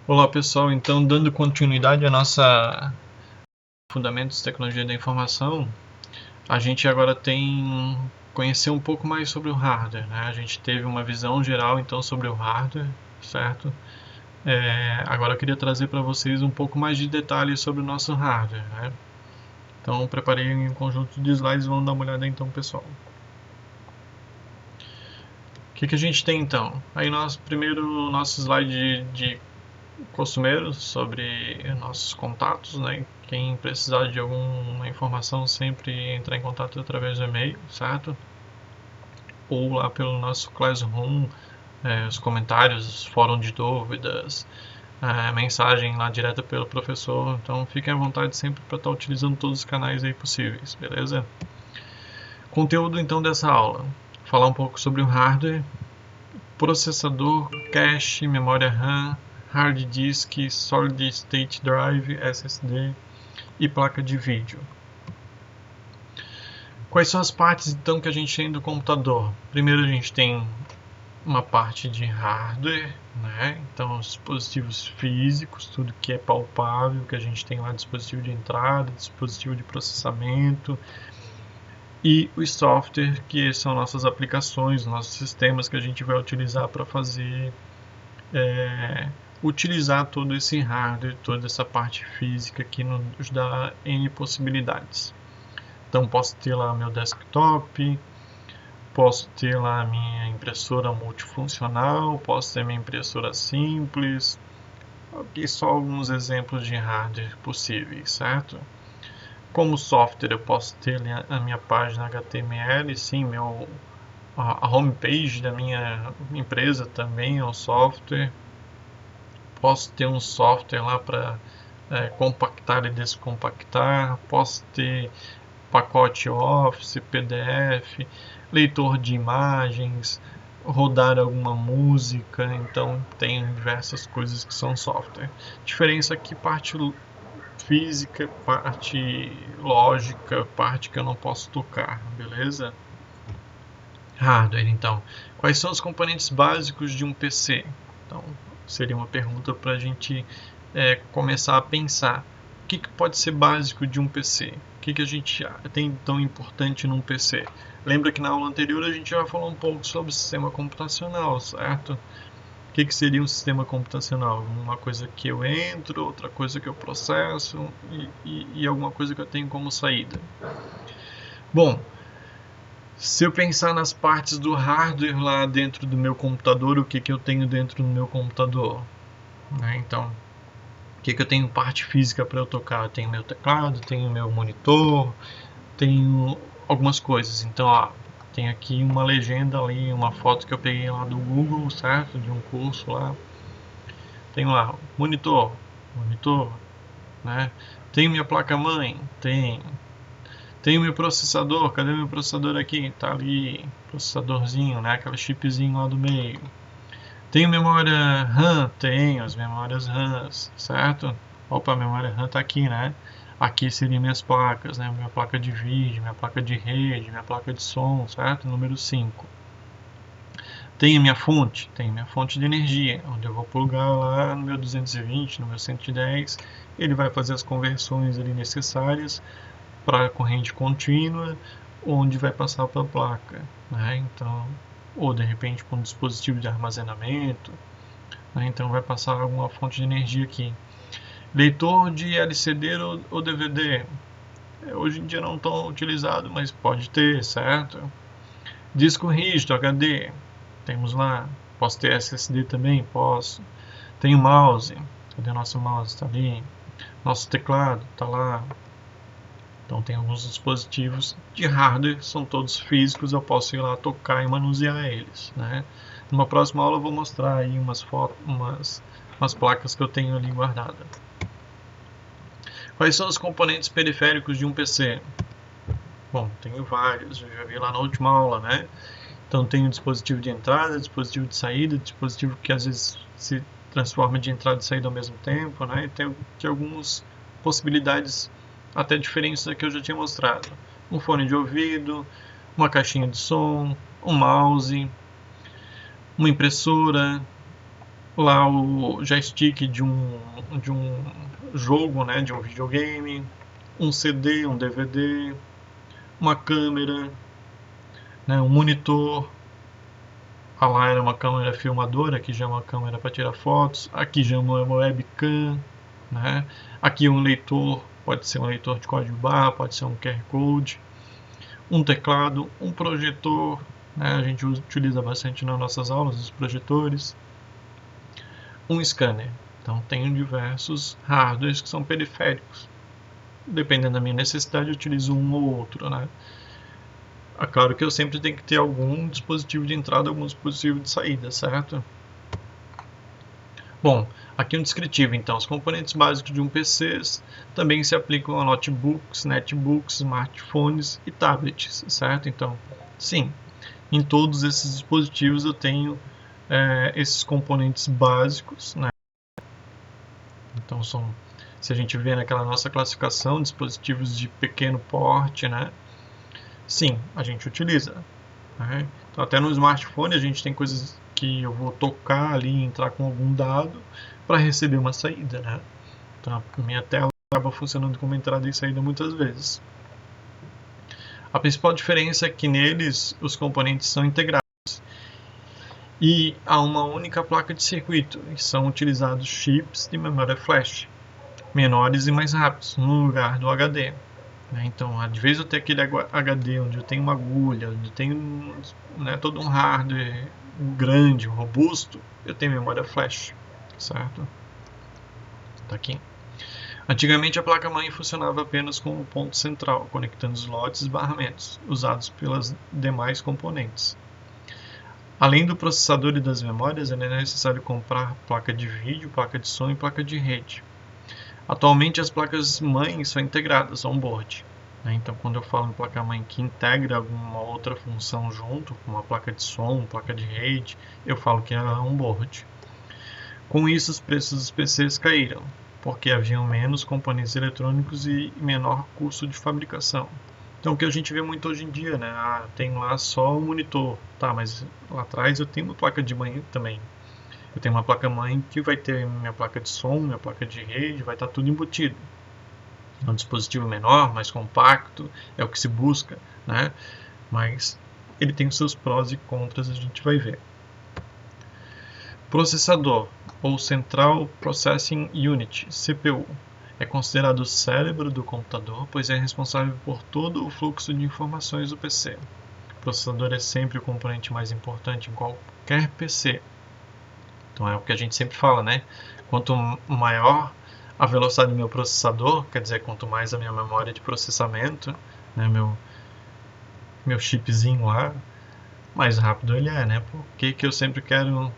Olá pessoal, então dando continuidade à nossa Fundamentos de Tecnologia da Informação, a gente agora tem conhecer um pouco mais sobre o hardware, né? A gente teve uma visão geral então sobre o hardware, certo? Agora eu queria trazer para vocês um pouco mais de detalhes sobre o nosso hardware, né? Então preparei um conjunto de slides, vamos dar uma olhada então, pessoal. O que a gente tem então? Aí primeiro nosso slide de costumeiro sobre nossos contatos, né? Quem precisar de alguma informação sempre entrar em contato através do e-mail, certo? Ou lá pelo nosso Classroom, os comentários, fórum de dúvidas, mensagem lá direta pelo professor. Então fiquem à vontade sempre para estar utilizando todos os canais aí possíveis, beleza? Conteúdo então dessa aula: falar um pouco sobre o hardware, processador, cache, memória RAM, hard disk, solid state drive, SSD e placa de vídeo. Quais são as partes então que a gente tem do computador? Primeiro a gente tem uma parte de hardware, né? Então os dispositivos físicos, tudo que é palpável, que a gente tem lá, dispositivo de entrada, dispositivo de processamento, e o software, que são nossas aplicações, nossos sistemas que a gente vai utilizar para fazer utilizar todo esse hardware, toda essa parte física que nos dá N possibilidades. Então posso ter lá meu desktop, posso ter lá a minha impressora multifuncional, posso ter minha impressora simples. Aqui só alguns exemplos de hardware possíveis, certo? Como software eu posso ter a minha página HTML, sim, a homepage da minha empresa também é um software. Posso ter um software lá para compactar e descompactar, posso ter pacote Office, PDF, leitor de imagens, rodar alguma música, então tem diversas coisas que são software. Diferença aqui, parte física, parte lógica, parte que eu não posso tocar, beleza? Hardware, então. Quais são os componentes básicos de um PC? Então, seria uma pergunta para a gente começar a pensar. O que pode ser básico de um PC? O que a gente tem tão importante num PC? Lembra que na aula anterior a gente já falou um pouco sobre sistema computacional, certo? O que seria um sistema computacional? Uma coisa que eu entro, outra coisa que eu processo e alguma coisa que eu tenho como saída. Bom, se eu pensar nas partes do hardware lá dentro do meu computador, o que eu tenho dentro do meu computador? Né? Então, o que eu tenho parte física para eu tocar? Eu tenho meu teclado, tenho meu monitor, tenho algumas coisas. Então, tem aqui uma legenda ali, uma foto que eu peguei lá do Google, certo? De um curso lá. Tenho lá, monitor, né? Tenho minha placa-mãe? Tenho meu processador, cadê meu processador aqui? Tá ali, processadorzinho, né? Aquele chipzinho lá do meio. Tenho memória RAM? Tenho as memórias RAMs, certo? Opa, a memória RAM tá aqui, né? Aqui seriam minhas placas, né? Minha placa de vídeo, minha placa de rede, minha placa de som, certo? Número 5. Tenho minha fonte? Tenho minha fonte de energia, onde eu vou plugar lá no meu 220, no meu 110. Ele vai fazer as conversões ali necessárias para a corrente contínua, onde vai passar para a placa, né? Então, ou de repente para um dispositivo de armazenamento, né? Então vai passar alguma fonte de energia aqui. Leitor de LCD ou DVD, hoje em dia não tão utilizado, mas pode ter, certo? Disco rígido, HD, temos lá. Posso ter SSD também? Posso. Tenho mouse, cadê o nosso mouse? Está ali. Nosso teclado está lá. Então tem alguns dispositivos de hardware, são todos físicos, eu posso ir lá tocar e manusear eles, né? Numa próxima aula eu vou mostrar aí umas fotos, umas placas que eu tenho ali guardada. Quais são os componentes periféricos de um PC? Bom, tenho vários, eu já vi lá na última aula, né? Então tenho dispositivo de entrada, dispositivo de saída, dispositivo que às vezes se transforma de entrada e saída ao mesmo tempo, né? E tem algumas possibilidades até diferentes da que eu já tinha mostrado. Um fone de ouvido, uma caixinha de som, um mouse, uma impressora, lá o joystick de um jogo, né, de um videogame, um CD, um DVD, uma câmera, né, um monitor. Lá era uma câmera filmadora, aqui já é uma câmera para tirar fotos, aqui já é uma webcam, né? Aqui um leitor, pode ser um leitor de código barra, pode ser um QR Code, um teclado, um projetor, né? A gente utiliza bastante nas nossas aulas os projetores, um scanner. Então tenho diversos hardwares que são periféricos. Dependendo da minha necessidade, eu utilizo um ou outro, né? É claro que eu sempre tenho que ter algum dispositivo de entrada, algum dispositivo de saída, certo? Bom, aqui um descritivo, então. Os componentes básicos de um PC também se aplicam a notebooks, netbooks, smartphones e tablets, certo? Então, sim, em todos esses dispositivos eu tenho esses componentes básicos, né? Então, se a gente vê naquela nossa classificação, dispositivos de pequeno porte, né? Sim, a gente utiliza. Né? Então, até no smartphone a gente tem coisas que eu vou tocar ali, entrar com algum dado para receber uma saída. Né? Então, a minha tela acaba funcionando como entrada e saída muitas vezes. A principal diferença é que neles os componentes são integrados e há uma única placa de circuito e são utilizados chips de memória flash menores e mais rápidos no lugar do HD. Então, às vezes eu tenho aquele HD onde eu tenho uma agulha, onde eu tenho todo um hardware grande, robusto, eu tenho memória flash, certo? Tá aqui. Antigamente a placa-mãe funcionava apenas com um ponto central, conectando slots e barramentos, usados pelas demais componentes. Além do processador e das memórias, é necessário comprar placa de vídeo, placa de som e placa de rede. Atualmente as placas-mãe são integradas on-board. Então, quando eu falo em placa-mãe que integra alguma outra função junto, como uma placa de som, placa de rede, eu falo que é on-board. Com isso, os preços dos PCs caíram, porque haviam menos componentes eletrônicos e menor custo de fabricação. Então, o que a gente vê muito hoje em dia, né? Tem lá só o monitor, tá? Mas lá atrás eu tenho uma placa de mãe também. Eu tenho uma placa-mãe que vai ter minha placa de som, minha placa de rede, vai estar tudo embutido. É um dispositivo menor, mais compacto, é o que se busca, né? Mas ele tem os seus prós e contras, a gente vai ver. Processador, ou Central Processing Unit, CPU, é considerado o cérebro do computador, pois é responsável por todo o fluxo de informações do PC. O processador é sempre o componente mais importante em qualquer PC. Então é o que a gente sempre fala, né? Quanto maior a velocidade do meu processador, quer dizer, quanto mais a minha memória de processamento, né, meu chipzinho lá, mais rápido ele é, né? Por que eu sempre quero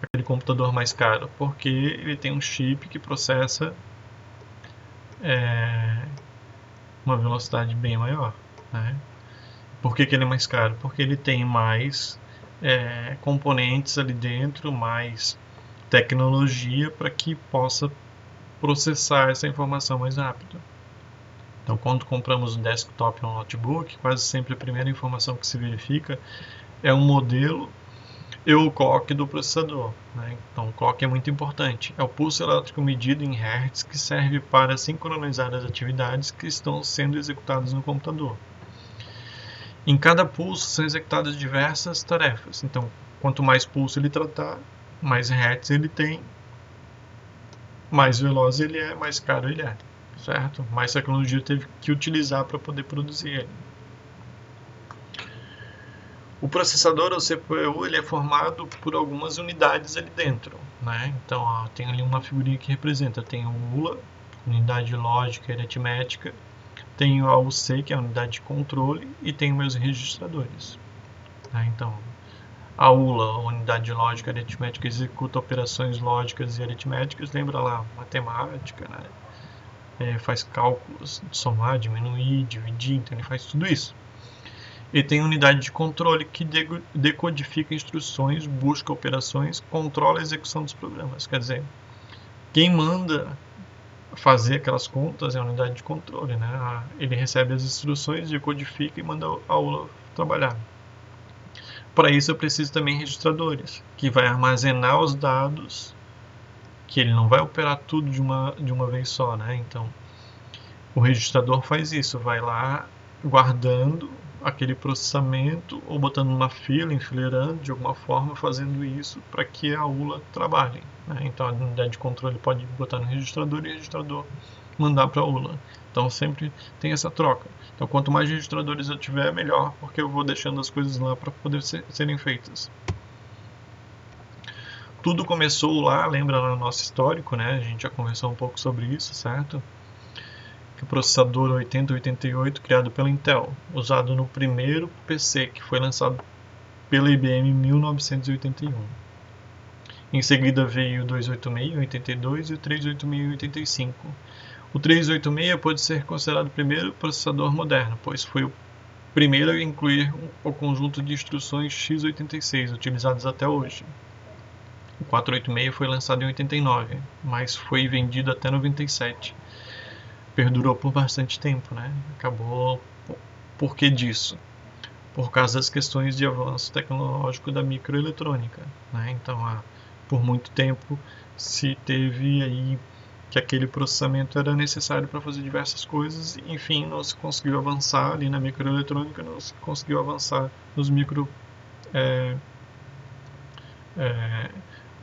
aquele computador mais caro? Porque ele tem um chip que processa uma velocidade bem maior, né? Por que ele é mais caro? Porque ele tem mais componentes ali dentro, mais tecnologia para que possa processar essa informação mais rápido. Então, quando compramos um desktop ou um notebook, quase sempre a primeira informação que se verifica é o modelo e o clock do processador. Né? Então, o clock é muito importante. É o pulso elétrico medido em Hz que serve para sincronizar as atividades que estão sendo executadas no computador. Em cada pulso são executadas diversas tarefas. Então, quanto mais pulso ele tratar, mais Hz ele tem, mais veloz ele é, mais caro ele é, certo? Mais tecnologia teve que utilizar para poder produzir ele. O processador, ou CPU, ele é formado por algumas unidades ali dentro, né? Então, tem ali uma figurinha que representa, tem o ULA, unidade lógica e aritmética, tem a UC, que é a unidade de controle, e tem meus registradores. Né? Então, a ULA, a unidade de lógica e aritmética, executa operações lógicas e aritméticas, lembra lá, matemática, né? Faz cálculos de somar, diminuir, dividir, então ele faz tudo isso. E tem unidade de controle que decodifica instruções, busca operações, controla a execução dos programas. Quer dizer, quem manda fazer aquelas contas é a unidade de controle, né? Ele recebe as instruções, decodifica e manda a aula trabalhar. Para isso eu preciso também de registradores, que vai armazenar os dados que ele não vai operar tudo de uma vez só, né? Então, o registrador faz isso, vai lá guardando aquele processamento ou botando numa fila, enfileirando de alguma forma, fazendo isso para que a ULA trabalhe, né? Então, a unidade de controle pode botar no registrador e o registrador mandar para a ULA. Então, sempre tem essa troca. Então, quanto mais registradores eu tiver, melhor, porque eu vou deixando as coisas lá para poder serem feitas. Tudo começou lá, lembra no nosso histórico, né? A gente já conversou um pouco sobre isso, certo? Que o processador 8088, criado pela Intel, usado no primeiro PC, que foi lançado pela IBM em 1981. Em seguida veio o 286 em 82 e o 386 em 85. O 386 pode ser considerado o primeiro processador moderno, pois foi o primeiro a incluir o conjunto de instruções x86 utilizados até hoje. O 486 foi lançado em 89, mas foi vendido até 97. Perdurou por bastante tempo, né? Acabou. Por que disso? Por causa das questões de avanço tecnológico da microeletrônica, né? Então, por muito tempo se teve aí que aquele processamento era necessário para fazer diversas coisas, e, enfim, não se conseguiu avançar ali na microeletrônica, não se conseguiu avançar nos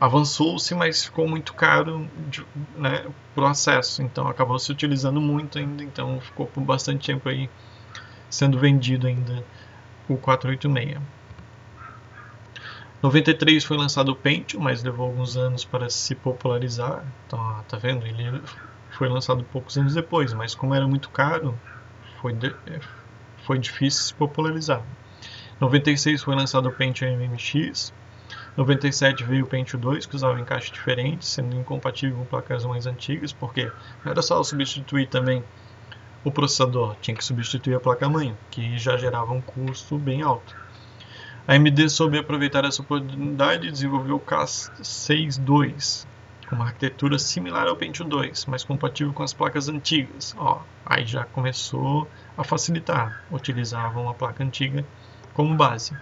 avançou-se, mas ficou muito caro, né, para o acesso, então acabou se utilizando muito ainda, então ficou por bastante tempo aí sendo vendido ainda o 486. Em 93 foi lançado o Pentium, mas levou alguns anos para se popularizar. Então, tá vendo? Ele foi lançado poucos anos depois, mas como era muito caro, foi difícil se popularizar. Em 96 foi lançado o Pentium MMX. Em 97 veio o Pentium 2, que usava encaixe diferente, sendo incompatível com placas mais antigas, porque não era só substituir também o processador, tinha que substituir a placa-mãe, que já gerava um custo bem alto. A AMD soube aproveitar essa oportunidade e desenvolveu o Cas6-2, com uma arquitetura similar ao Pentium 2, mas compatível com as placas antigas. Aí já começou a facilitar, utilizavam a placa antiga como base.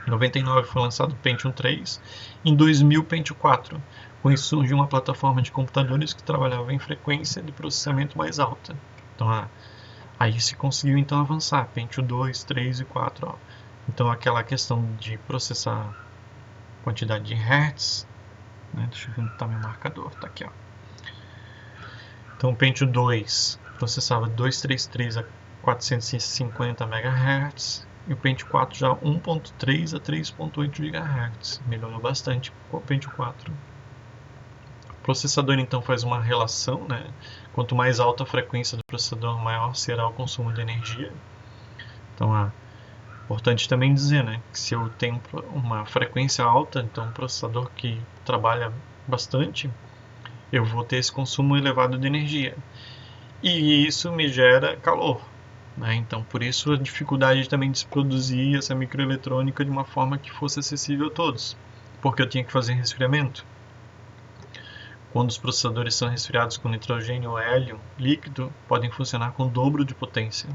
Em 99 foi lançado o Pentium 3, em 2000 o Pentium 4. Com isso surgiu uma plataforma de computadores que trabalhava em frequência de processamento mais alta. Então, aí se conseguiu então avançar, Pentium 2, 3 e 4. Então, aquela questão de processar quantidade de hertz, né? Deixa eu ver onde está meu marcador, está aqui. Então, o Pentium 2 processava 233 a 450 MHz e o Pentium 4 já 1.3 a 3.8 GHz. Melhorou bastante com o Pentium 4. O processador então faz uma relação, né? Quanto mais alta a frequência do processador, maior será o consumo de energia. Então, importante também dizer, né, que se eu tenho uma frequência alta, então um processador que trabalha bastante, eu vou ter esse consumo elevado de energia. E isso me gera calor, né? Então, por isso a dificuldade também de se produzir essa microeletrônica de uma forma que fosse acessível a todos, porque eu tinha que fazer resfriamento. Quando os processadores são resfriados com nitrogênio ou hélio líquido, podem funcionar com o dobro de potência.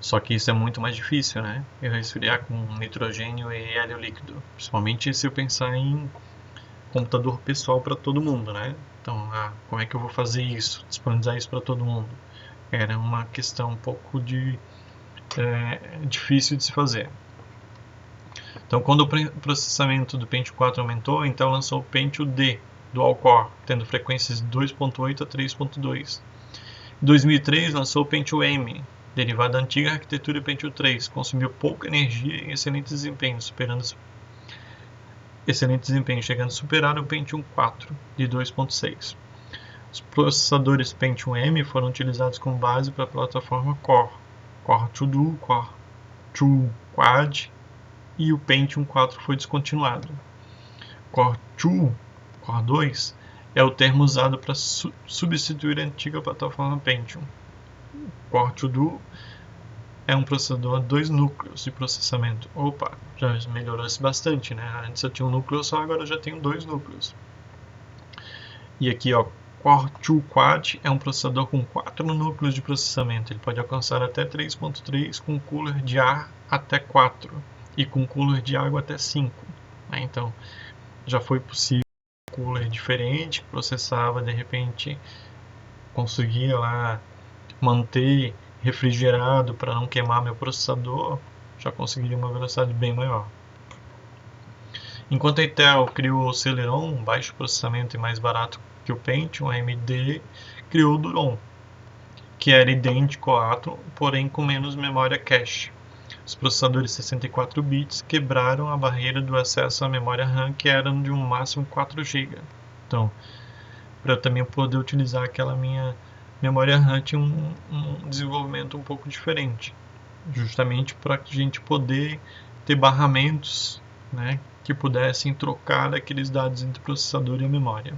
Só que isso é muito mais difícil, né? Eu resfriar com nitrogênio e hélio líquido. Principalmente se eu pensar em computador pessoal para todo mundo, né? Então, como é que eu vou fazer isso? Disponibilizar isso para todo mundo? Era uma questão um pouco difícil de se fazer. Então, quando o processamento do Pentium 4 aumentou, a Intel lançou o Pentium D Dual Core, tendo frequências de 2.8 a 3.2. Em 2003, lançou o Pentium M, derivado da antiga arquitetura Pentium 3, consumiu pouca energia e excelente desempenho, chegando a superar o Pentium 4 de 2.6. Os processadores Pentium M foram utilizados como base para a plataforma Core, Core 2 Duo, Core 2 Quad, e o Pentium 4 foi descontinuado. Core 2 é o termo usado para substituir a antiga plataforma Pentium. Core 2 Duo é um processador 2 núcleos de processamento. Já melhorou-se bastante, né? Antes eu tinha um núcleo só, agora eu já tenho 2 núcleos. E aqui, Core 2 Quad é um processador com 4 núcleos de processamento. Ele pode alcançar até 3.3 com cooler de ar até 4 e com cooler de água até 5. Né? Então, já foi possível cooler diferente, que processava, de repente conseguia lá manter refrigerado para não queimar meu processador, já conseguiria uma velocidade bem maior. Enquanto a Intel criou o Celeron, um baixo processamento e mais barato que o Pentium, a AMD criou o Duron, que era idêntico ao Atom, porém com menos memória cache. Os processadores 64 bits quebraram a barreira do acesso à memória RAM, que era de um máximo 4 GB. Então, para eu também poder utilizar aquela minha memória RAM, tinha um desenvolvimento um pouco diferente, justamente para a gente poder ter barramentos, né, que pudessem trocar aqueles dados entre o processador e a memória.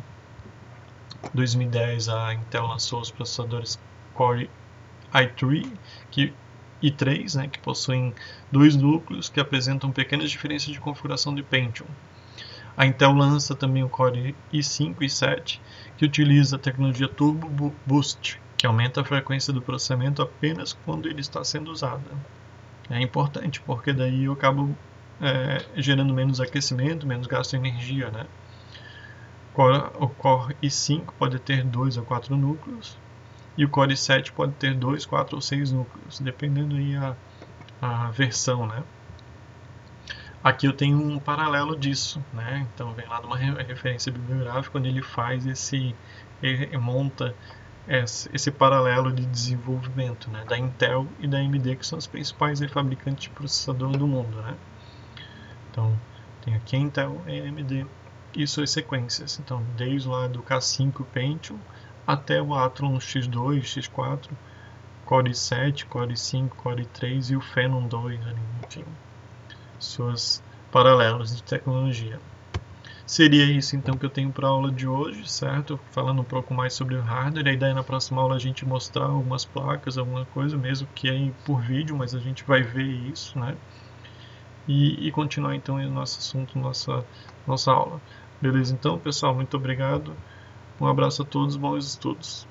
Em 2010 a Intel lançou os processadores Core i3, né, que possuem 2 núcleos que apresentam pequenas diferenças de configuração de Pentium. A Intel lança também o Core i5 e i7, que utiliza a tecnologia Turbo Boost, que aumenta a frequência do processamento apenas quando ele está sendo usado. É importante, porque daí eu acabo gerando menos aquecimento, menos gasto de energia, né? O Core i5 pode ter 2 ou 4 núcleos, e o Core i7 pode ter 2, 4 ou 6 núcleos, dependendo aí a versão, né? Aqui eu tenho um paralelo disso, né? Então vem lá numa referência bibliográfica onde ele monta esse paralelo de desenvolvimento, né? Da Intel e da AMD, que são os principais fabricantes de processador do mundo, né? Então tem aqui a Intel e a AMD e suas sequências. Então desde lá do K5 Pentium até o Atom X2, X4, Core i7, Core i5, Core i3 e o Phenom 2, enfim, seus paralelos de tecnologia. Seria isso então que eu tenho para a aula de hoje, certo? Falando um pouco mais sobre o hardware, a ideia na próxima aula a gente mostrar algumas placas, alguma coisa, mesmo que é por vídeo, mas a gente vai ver isso, né? E continuar então o nosso assunto, nossa aula. Beleza então, pessoal? Muito obrigado. Um abraço a todos, bons estudos.